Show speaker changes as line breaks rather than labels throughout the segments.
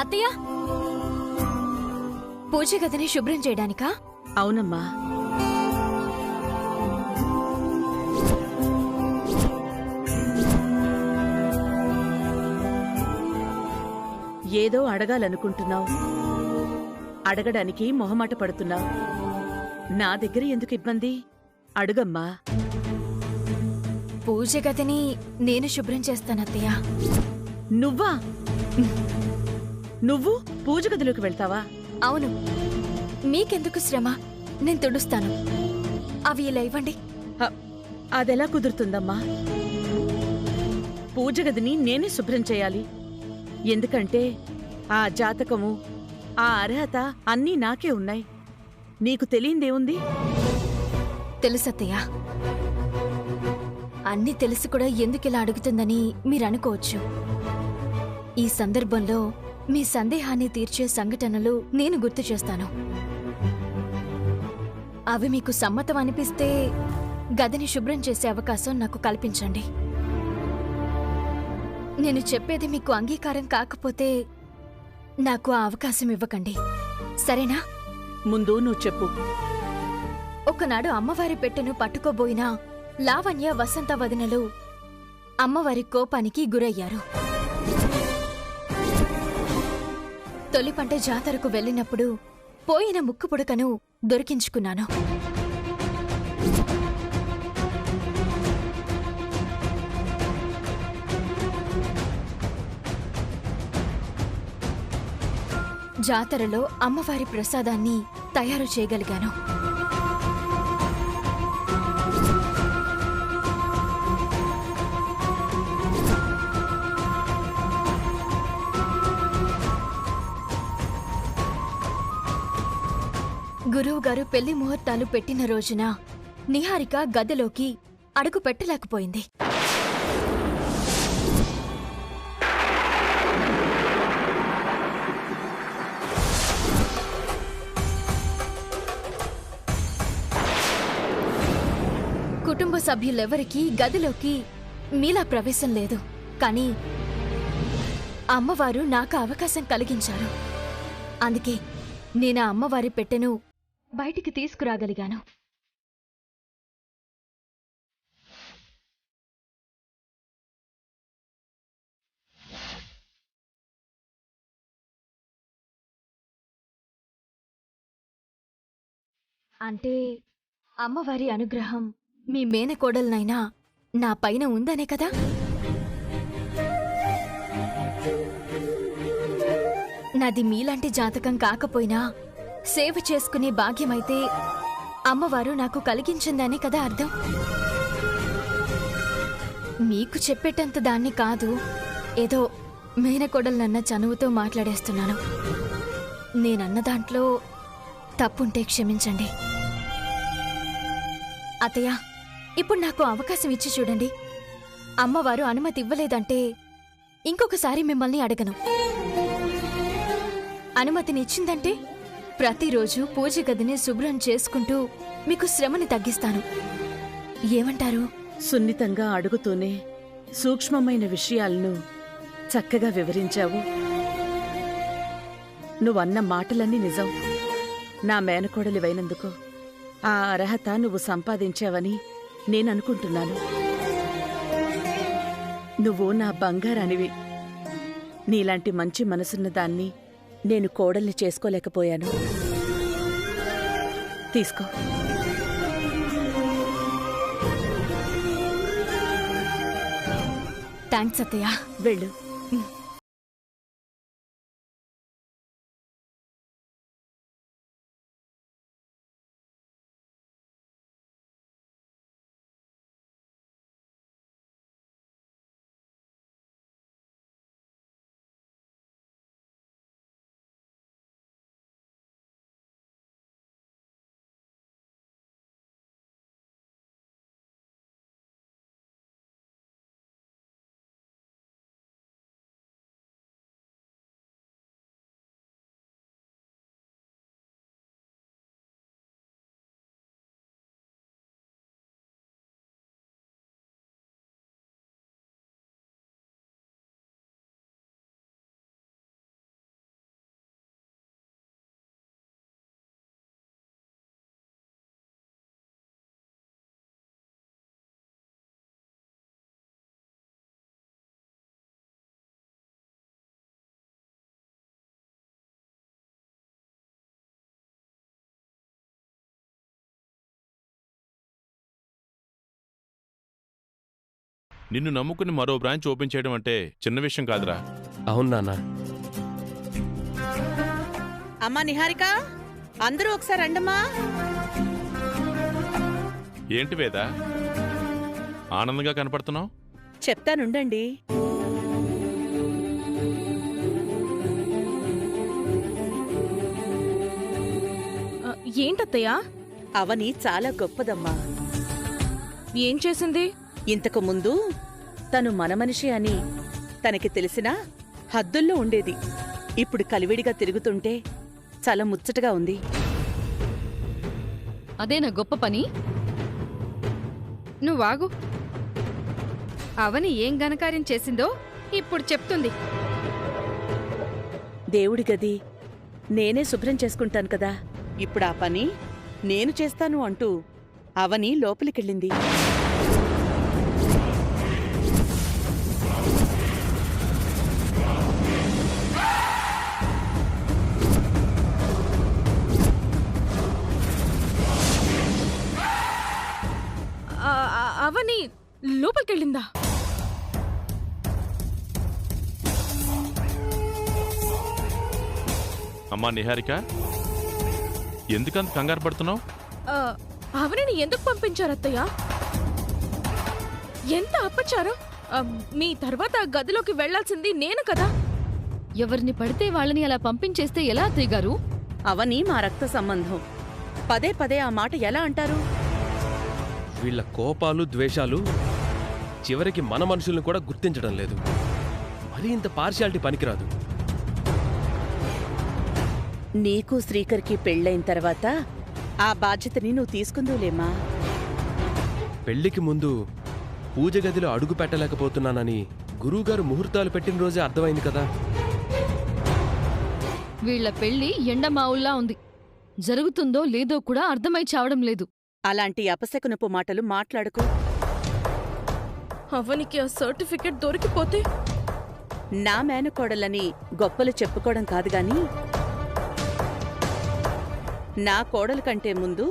అత్తయ్య, పూజ గదిని శుభ్రం చేయడానికా?
అవునమ్మా. ఏదో అడగాలనుకుంటున్నావు, అడగడానికి మొహమాట పడుతున్నావు. నా దగ్గర ఎందుకు ఇబ్బంది? అడుగమ్మా.
పూజ గదిని నేను శుభ్రం చేస్తానత్తయ్య.
నువ్వా? నువ్వు పూజ గదిలోకి వెళ్తావా?
అవును, మీకెందుకు శ్రమ? నేను తుడుస్తాను. అవి ఇలా ఇవ్వండి.
అదెలా కుదురుతుందమ్మా? పూజ గదిని నేనే శుభ్రం చేయాలి. ఎందుకంటే ఆ జాతకము, ఆ అర్హత అన్నీ నాకే ఉన్నాయి. నీకు తెలియందేముంది?
తెలుసత్తయ్య. అన్నీ తెలిసి కూడా ఎందుకిలా అడుగుతుందని మీరనుకోవచ్చు. ఈ సందర్భంలో మీ సందేహాన్ని తీర్చే సంఘటనలు నేను గుర్తు చేస్తాను. అవి మీకు సమ్మతం అనిపిస్తే గదిని శుభ్రం చేసే అవకాశం నాకు కల్పించండి. నేను చెప్పేది మీకు అంగీకారం కాకపోతే నాకు ఆ అవకాశం ఇవ్వకండి, సరేనా?
ముందు నువ్వు చెప్పు.
ఒకనాడు అమ్మవారి పెట్టెను పట్టుకోబోయిన లావణ్య, వసంత వదినలు అమ్మవారి కోపానికి గురయ్యారు. తొలిపంట జాతరకు వెళ్ళినప్పుడు పోయిన ముక్కు పుడకను దొరికించుకున్నాను. జాతరలో అమ్మవారి ప్రసాదాన్ని తయారు చేయగలిగాను. గురువుగారు పెళ్లి ముహూర్తాలు పెట్టిన రోజున నిహారిక గదిలోకి అడుగు పెట్టలేకపోయింది. కుటుంబ సభ్యులెవరికీ గదిలోకి మీలా ప్రవేశం లేదు. కానీ అమ్మవారు నాకు అవకాశం కలిగించారు. అందుకే నేను అమ్మవారి పెట్టెను బయటికి తీసుకురాగలిగాను. అంటే అమ్మవారి అనుగ్రహం మీ మేనకోడలనైనా నా పైన ఉందనే కదా? నాది మీలాంటి జాతకం కాకపోయినా సేవ చేసుకునే భాగ్యమైతే అమ్మవారు నాకు కలిగించిందనే కదా అర్థం. మీకు చెప్పేటంత దాన్ని కాదు, ఏదో మేనకోడలనన్న చనువుతో మాట్లాడేస్తున్నాను. నేనన్న దాంట్లో తప్పుంటే క్షమించండి. అత్తయ్య, ఇప్పుడు నాకు అవకాశం ఇచ్చి చూడండి. అమ్మవారు అనుమతి ఇవ్వలేదంటే ఇంకొకసారి మిమ్మల్ని అడగను. అనుమతినిచ్చిందంటే ప్రతిరోజు పూజ గదిని శుభ్రం చేసుకుంటూ మీకు శ్రమని తగ్గిస్తాను. ఏమంటారు?
సున్నితంగా అడుగుతూనే సూక్ష్మమైన విషయాలను చక్కగా వివరించావు. నువ్వన్న మాటలన్నీ నిజం. నా మేనకోడలివైనందుకు ఆ అర్హత నువ్వు సంపాదించావని నేననుకుంటున్నాను. నువ్వు నా బంగారానివి. నీలాంటి మంచి మనసున్న దాన్ని నేను కోడల్ని చేసుకోలేకపోయాను. తీసుకో.
థాంక్స్ అత్తయ్య.
వెళ్ళు.
నిన్ను నమ్ముకుని మరో బ్రాంచ్ ఓపెన్ చేయడం అంటే చిన్న విషయం కాదురా.
అవును నాన్న.
అమ్మా నిహారిక, అందరూ ఒకసారి రండమ్మా.
ఏంటి వేద, ఆనందంగా కనపడుతున్నావు?
చెప్తానుండండి.
ఏంటత్తయ్యా?
అవని చాలా గొప్పదమ్మా.
ఏం చేసింది?
ఇంతకు ముందు తను మన మనిషి అని తనకి తెలిసినా హద్దుల్లో ఉండేది. ఇప్పుడు కలివిడిగా తిరుగుతుంటే చాలా ముచ్చటగా ఉంది.
అదేనా గొప్ప పని? నువ్వాగు. అవని ఏం ఘనకార్యం చేసిందో ఇప్పుడు చెప్తుంది.
దేవుడి గది నేనే శుభ్రం చేసుకుంటాను కదా, ఇప్పుడు ఆ పని నేను చేస్తాను అంటూ అవని లోపలికెళ్ళింది.
అవని లోపలికెళ్ళిందా?
అమ్మా నిహారిక, ఎందుకంత కంగారు పడుతున్నావు?
అవనిని ఎందుకు పంపించారత్తయ్యా? ఎంత అపచారం! మీ తర్వాత గదిలోకి వెళ్లాల్సింది నేను కదా.
ఎవరిని పడితే వాళ్ళని అలా పంపించేస్తే ఎలా అత్తయ్య గారు?
అవని మా రక్త సంబంధం. పదే పదే ఆ మాట ఎలా అంటారు?
వీళ్ళ కోపాలు ద్వేషాలు చివరికి మన మనుషుల్ని కూడా గుర్తించడం లేదు. మరీ ఇంత పార్షియాలిటీ పనికిరాదు.
నీకు శ్రీకర్కి పెళ్ళైన తర్వాత ఆ బాధ్యతని నువ్వు తీసుకుందులేమా.
పెళ్లికి ముందు పూజ గదిలో అడుగు పెట్టలేకపోతున్నానని గురువుగారు ముహూర్తాలు పెట్టిన రోజే అర్థమైంది కదా.
వీళ్ల పెళ్లి ఎండమావుల్లా ఉంది. జరుగుతుందో లేదో కూడా అర్థమై చావడం లేదు.
అలాంటి అపశకునపు మాటలు మాట్లాడుకో.
అవనికి ఆ సర్టిఫికెట్ దొరికిపోతే
నా మేనకోడలని గొప్పలు చెప్పుకోవడం కాదు గాని, నా కోడలు కంటే ముందు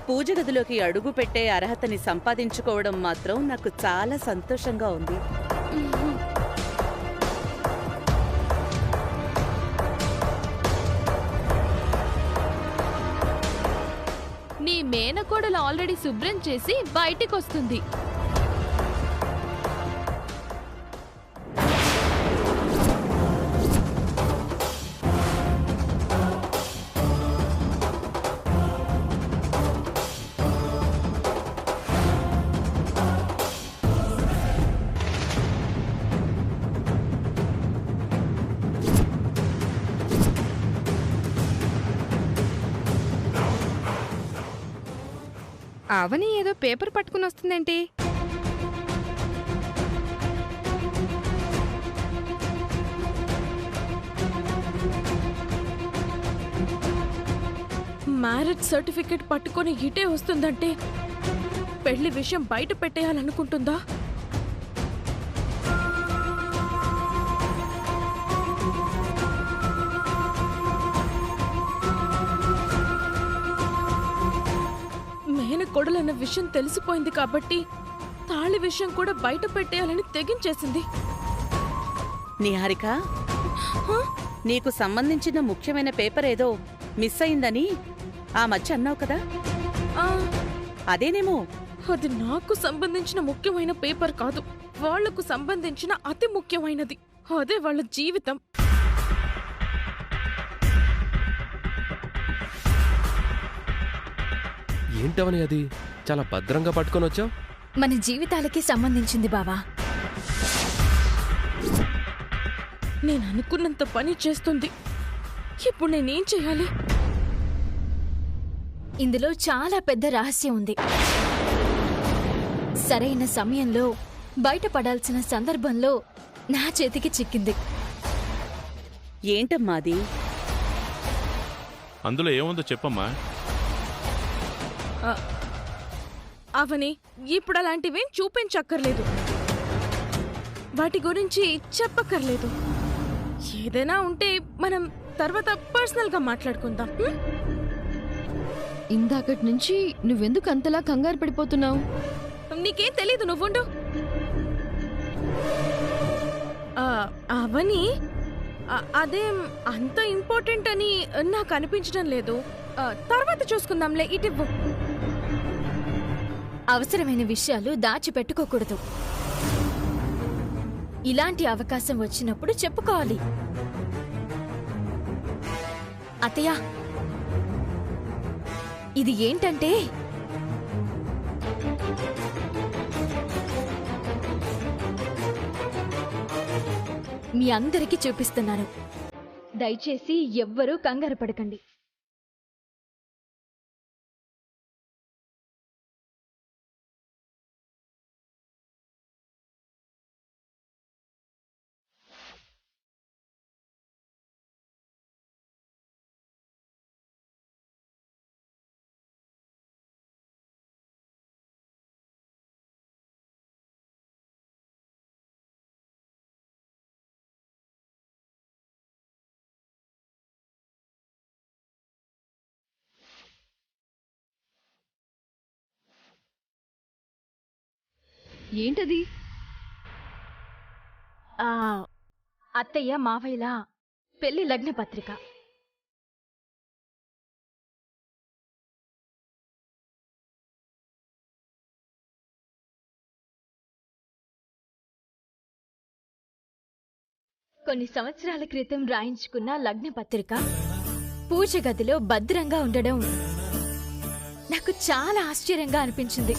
పూజ గదిలోకి అడుగు పెట్టే అర్హతని సంపాదించుకోవడం మాత్రం నాకు చాలా సంతోషంగా ఉంది.
నీ మేనకోడలు ఆల్రెడీ శుభ్రం చేసి బయటికొస్తుంది. అవని ఏదో పేపర్ పట్టుకుని వస్తుందేంటి?
మ్యారేజ్ సర్టిఫికెట్ పట్టుకొని ఇటే వస్తుందంటే పెళ్లి విషయం బయట పెట్టేయాలనుకుంటుందా? మేనకోడలన్న విషయం తెలిసిపోయింది కాబట్టి తాళి విషయం కూడా బయట పెట్టేయాలని తెగించేసింది.
నిహారిక, నీకు సంబంధించిన ముఖ్యమైన పేపర్ ఏదో మిస్ అయిందని ఆ మధ్య అన్నావు కదా, అదేనేమో.
అది నాకు సంబంధించిన ముఖ్యమైన పేపర్ కాదు, వాళ్లకు సంబంధించిన అతి ముఖ్యమైనది. అదే వాళ్ళ జీవితం.
ఏంటవని అది చాలా భద్రంగా పట్టుకొని వచ్చావు?
మన జీవితాలకి సంబంధించింది బావా. నేను అనుకున్నంత పని చేస్తుంది. ఇప్పుడు నేనేం చెయ్యాలి? ఇందులో చాలా పెద్ద రహస్యం ఉంది. సరైన సమయంలో బయటపడాల్సిన సందర్భంలో నా చేతికి చిక్కింది.
ఏంటమ్మాది?
అందులో ఏముందో చెప్పమ్మా.
అవని, ఇప్పుడు అలాంటివేం చూపించక్కర్లేదు, వాటి గురించి చెప్పక్కర్లేదు. ఏదైనా ఉంటే మనం తర్వాత పర్సనల్గా మాట్లాడుకుందాం.
ఇందాకటి నుంచి నువ్వెందుకు అంతలా కంగారు పడిపోతున్నావు?
నీకేం తెలీదు, నువ్వుండు.
అవని అదేం అంత ఇంపార్టెంట్ అని నాకు అనిపించడం లేదు. తర్వాత చూసుకుందాంలే, ఇటివ్వు.
అవసరమైన విషయాలు దాచిపెట్టుకోకూడదు. ఇలాంటి అవకాశం వచ్చినప్పుడు చెప్పుకోవాలి. అత్తయ్య, ఇది ఏంటంటే మీ అందరికీ చూపిస్తున్నాను. దయచేసి ఎవ్వరూ కంగారు పడకండి.
ఏంటది?
అత్తయ్య మావయ్యల పెళ్లి లగ్న పత్రిక. కొన్ని సంవత్సరాల క్రితం రాయించుకున్న లగ్న పత్రిక పూజ గదిలో భద్రంగా ఉండడం నాకు చాలా ఆశ్చర్యంగా అనిపించింది.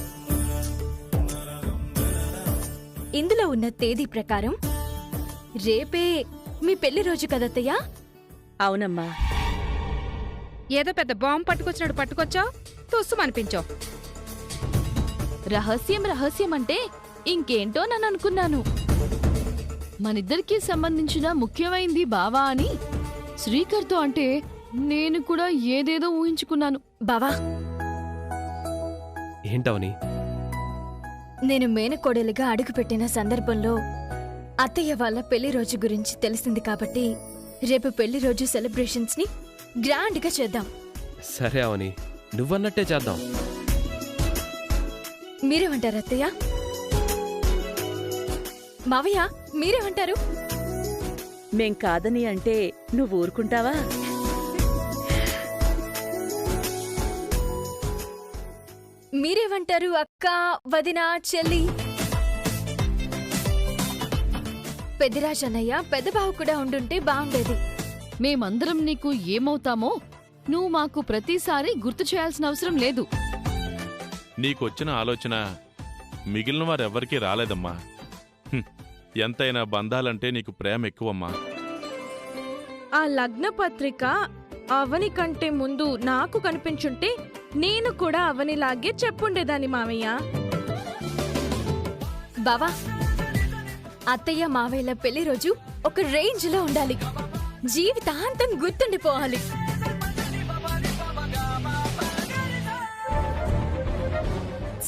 ఇందులో ఉన్న తేదీ ప్రకారం రేపే మీ పెళ్లి రోజు కదత్తయ్యా?
అవునమ్మా.
ఏదో పెద్ద బాంబు పట్టుకొచ్చినట్టు పట్టుకొచ్చావు, తుస్సుమనిపించావు.
రహస్యం రహస్యం అంటే ఇంకేంటో నన్ను అనుకున్నాను. మనిద్దరికీ సంబంధించిన ముఖ్యమైంది బావా అని శ్రీకర్తో అంటే నేను కూడా ఏదేదో ఊహించుకున్నాను.
బావా,
ఏంటవని?
నేను మేనకోడలిగా అడుగుపెట్టిన సందర్భంలో అత్తయ్య వాళ్ళ పెళ్లి రోజు గురించి తెలిసింది కాబట్టి రేపు పెళ్లి రోజు సెలబ్రేషన్స్ ని గ్రాండ్ గా చేద్దాం.
సరే అవని, నువ్వన్నట్టే చేద్దాం.
మీరేమంటారు అత్తయ్య? మావయ్య, మీరేమంటారు?
మేం కాదని అంటే నువ్వు ఊరుకుంటావా?
మీరేమంటారు అక్క, వదిన, చెల్లి? పెద్దిరాజన్నయ్య, పెద్దబావ కూడా ఉండుంటే బాగుండేది.
మేమందరం నీకు ఏమవుతామో నువ్వు మాకు ప్రతిసారి గుర్తు చేయాల్సిన అవసరం లేదు.
నీకొచ్చిన ఆలోచన మిగిలిన వారెవ్వరికీ రాలేదమ్మా. ఎంతైనా బంధాలంటే నీకు ప్రేమ ఎక్కువమ్మా.
ఆ లగ్న పత్రిక అవని కంటే ముందు నాకు కనిపించుంటే నేను కూడా అవనిలాగే చెప్పుండేదాన్ని మావయ్య.
బావా, అత్తయ్య మావయ్యల పెళ్లి రోజు ఒక రేంజ్ లో ఉండాలి. జీవితాంతం గుర్తుండిపోవాలి.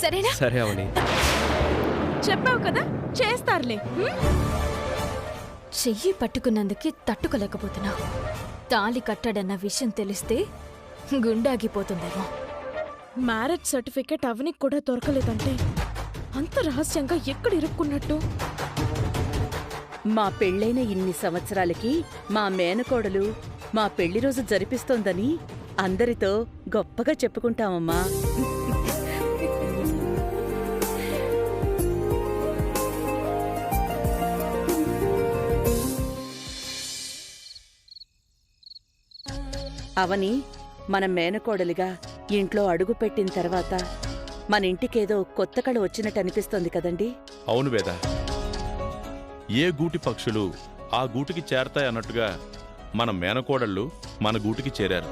సరేనా?
సరే అవని.
చెప్పావు కదా, చేస్తారులే.
చెయ్యి పట్టుకున్నందుకే తట్టుకోలేకపోతున్నా. తాళి కట్టాడన్న విషయం తెలిస్తే గుండాగిపోతుందేమో.
మ్యారేజ్ సర్టిఫికేట్ అవనికి కూడా దొరకలేదంటే అంత రహస్యంగా ఎక్కడ ఇరుక్కున్నట్టు?
మా పెళ్ళైన ఇన్ని సంవత్సరాలకి మా మేనకోడలు మా పెళ్లి రోజు జరిపిస్తోందని అందరితో గొప్పగా చెప్పుకుంటామమ్మా. అవని మన మేనకోడలిగా ఇంట్లో అడుగుపెట్టిన తర్వాత మన ఇంటికేదో కొత్త కళ వచ్చినట్టు అనిపిస్తోంది కదండి?
అవును వేద, ఏ గూటి పక్షులు ఆ గూటికి చేరతాయన్నట్టుగా మన మేనకోడళ్ళు మన గూటికి చేరారు.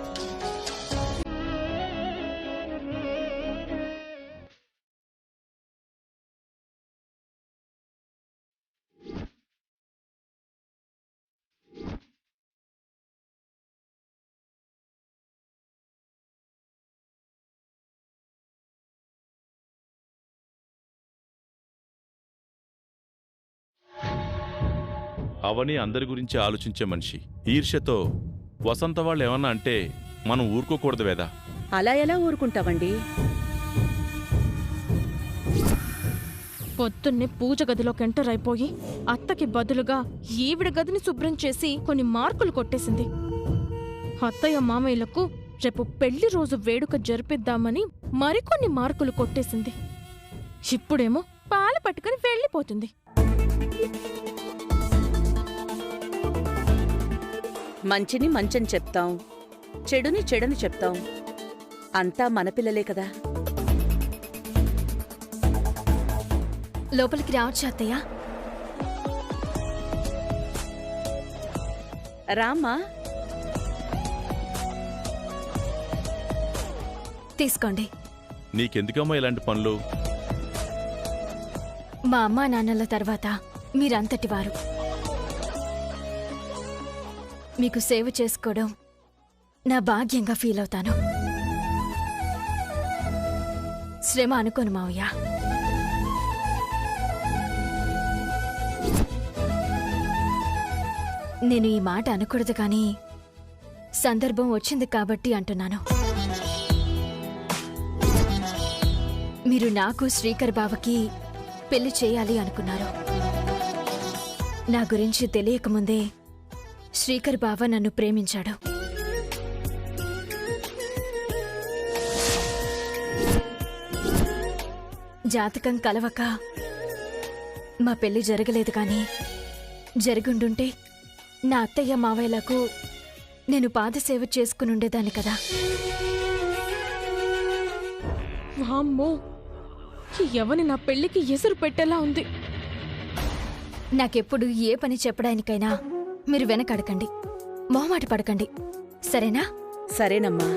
అవని అందరి గురించి ఆలోచించే మనిషి. ఈర్ష్యతో వసంత వాళ్ళు ఏమన్నా అంటే మనం ఊరుకోకూడదు వేదా.
అలా ఎలా ఊరుకుంటామండి?
పొద్దున్నే పూజ గదిలోకి ఎంటర్ అయిపోయి అత్తకి బదులుగా ఈవిడ గదిని శుభ్రం చేసి కొన్ని మార్కులు కొట్టేసింది. అత్తయ్య మామయ్యలకు రేపు పెళ్లి రోజు వేడుక జరిపిద్దామని మరికొన్ని మార్కులు కొట్టేసింది. ఇప్పుడేమో పాలు పట్టుకుని వెళ్ళిపోతుంది.
మంచిని మంచని చెప్తాం, చెడుని చెడని చెప్తాం. అంతా మన పిల్లలే కదా.
లోపలికి రావచ్చు అత్తయ్య.
రామ్మా.
తీసుకోండి.
నీకెందుకమ్మా ఇలాంటి పనులు?
మా అమ్మా నాన్నల తర్వాత మీరంతటి వారు. మీకు సేవ చేసుకోవడం నా భాగ్యంగా ఫీల్ అవుతాను. శ్రమ అనుకోను మావయ్య. నేను ఈ మాట అనకూడదు కానీ సందర్భం వచ్చింది కాబట్టి అంటున్నాను. మీరు నాకు శ్రీకర్ బావకి పెళ్లి చేయాలి అనుకున్నారు. నా గురించి తెలియకముందే శ్రీకర్ బావ నన్ను ప్రేమించాడు. జాతకం కలవక మా పెళ్లి జరగలేదు కానీ జరుగుండుంటే నా అత్తయ్య మావయ్యలకు నేను పాదసేవ చేసుకునుండేదాన్ని కదా.
వామ్మో, ఈ యవని నా పెళ్లికి ఎసురు పెట్టేలా ఉంది.
నాకెప్పుడు ఏ పని చెప్పడానికైనా మీరు వెనకడకండి, మొహమాట పడకండి, సరేనా?
సరేనమ్మా.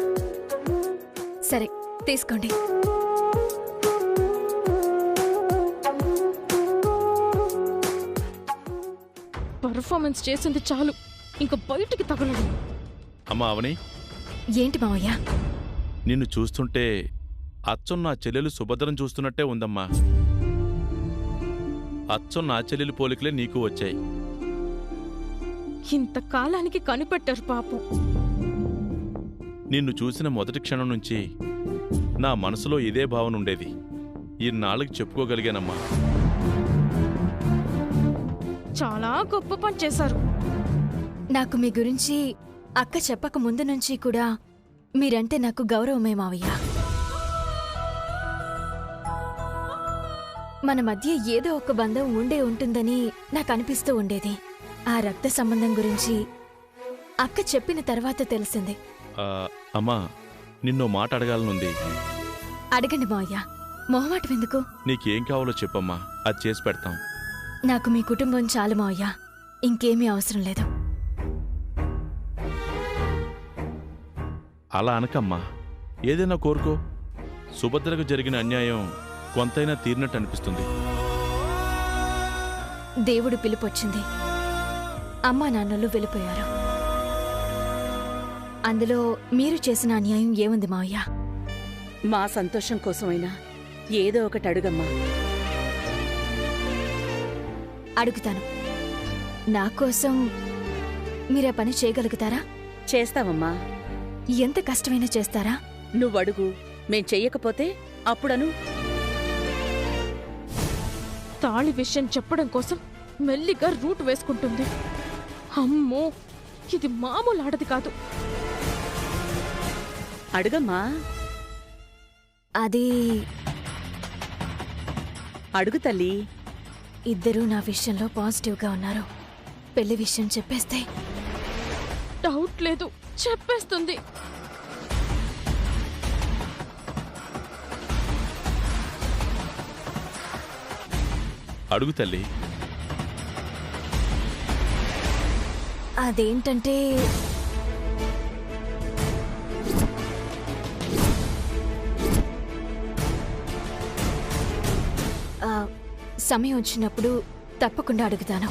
సరే, తీసుకోండి.
పర్ఫార్మెన్స్ చేసింది చాలు, ఇంక బయటికి తగలడు.
అమ్మా అవని,
ఏంటి మావయ్య?
నిన్ను చూస్తుంటే అచ్చం నా చెల్లెలు సుభద్రం చూస్తున్నట్టే ఉందమ్మా. అచ్చం నా చెల్లెలు పోలికలే నీకు వచ్చాయి.
ఇంతకాలానికి కనిపెట్టారు పాపం.
నిన్ను చూసిన మొదటి క్షణం నుంచి నా మనసులో ఇదే భావన ఉండేది. ఇన్నాళ్ళకి చెప్పుకోగలిగానమ్మా.
చాలా గొప్ప పని చేశారు.
నాకు మీ గురించి అక్క చెప్పక ముందు నుంచి కూడా మీరంటే నాకు గౌరవమే మావయ్య. మన మధ్య ఏదో ఒక బంధం ఉండే ఉంటుందని నాకు అనిపిస్తూ ఉండేది. ఆ రక్త సంబంధం గురించి అక్క చెప్పిన తర్వాత తెలిసింది.
అమ్మా, నిన్నో మాట అడగాలనుంది.
అడగండి మావయ్య, మొహమాటం ఎందుకు?
నీకేం కావాలో చెప్పమ్మా, అది చేసి పెడతాం.
నాకు మీ కుటుంబం చాలు మావయ్య, ఇంకేమీ అవసరం లేదు.
అలా అనకమ్మా, ఏదైనా కోరుకో. సుభద్రకు జరిగిన అన్యాయం కొంతైనా తీరినట్టు అనిపిస్తుంది.
దేవుడు పిలుపొచ్చింది, అమ్మా నాన్నలు వెళ్ళిపోయారు. అందులో మీరు చేసిన అన్యాయం ఏముంది మావయ్య?
మా సంతోషం కోసమైనా ఏదో ఒకటి అడుగమ్మా.
అడుగుతాను. నా కోసం మీరా పని చేయగలుగుతారా?
చేస్తావమ్మా.
ఎంత కష్టమైనా చేస్తారా?
నువ్వడుగు, మేం చెయ్యకపోతే అప్పుడను.
తాళి విషయం చెప్పడం కోసం మెల్లిగా రూట్ వేసుకుంటుంది. అమ్మో, ఇది మామూలు ఆడది కాదు.
అడుగమ్మా.
అది
అడుగు తల్లి.
ఇద్దరూ నా విషయంలో పాజిటివ్గా ఉన్నారు. పెళ్లి విషయం చెప్పేస్తే
డౌట్ లేదు, చెప్పేస్తుంది.
అడుగు తల్లి.
అదేంటంటే సమయం వచ్చినప్పుడు తప్పకుండా అడుగుతాను.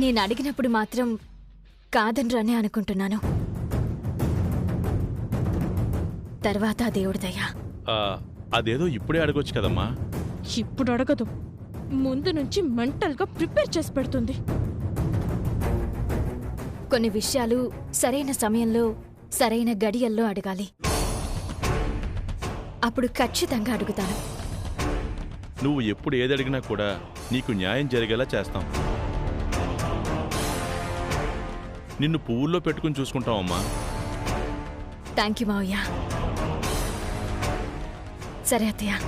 నేను అడిగినప్పుడు మాత్రం కాదనరనే అనుకుంటున్నాను. తర్వాత దేవుడి దయ.
అదేదో ఇప్పుడే అడగొచ్చు కదమ్మా.
ఇప్పుడు అడగదు, ముందు నుంచి మెంటల్గా ప్రిపేర్ చేసి పెడుతుంది.
కొన్ని విషయాలు సరైన సమయంలో సరైన గడియల్లో అడగాలి. అప్పుడు ఖచ్చితంగా అడుగుతాను.
నువ్వు ఎప్పుడు ఏదడిగినా కూడా నీకు న్యాయం జరిగేలా చేస్తాం. నిన్ను పువ్వుల్లో పెట్టుకుని చూసుకుంటామమ్మా.
థ్యాంక్ యూ మావయ్య. సరే అత్తయ్య.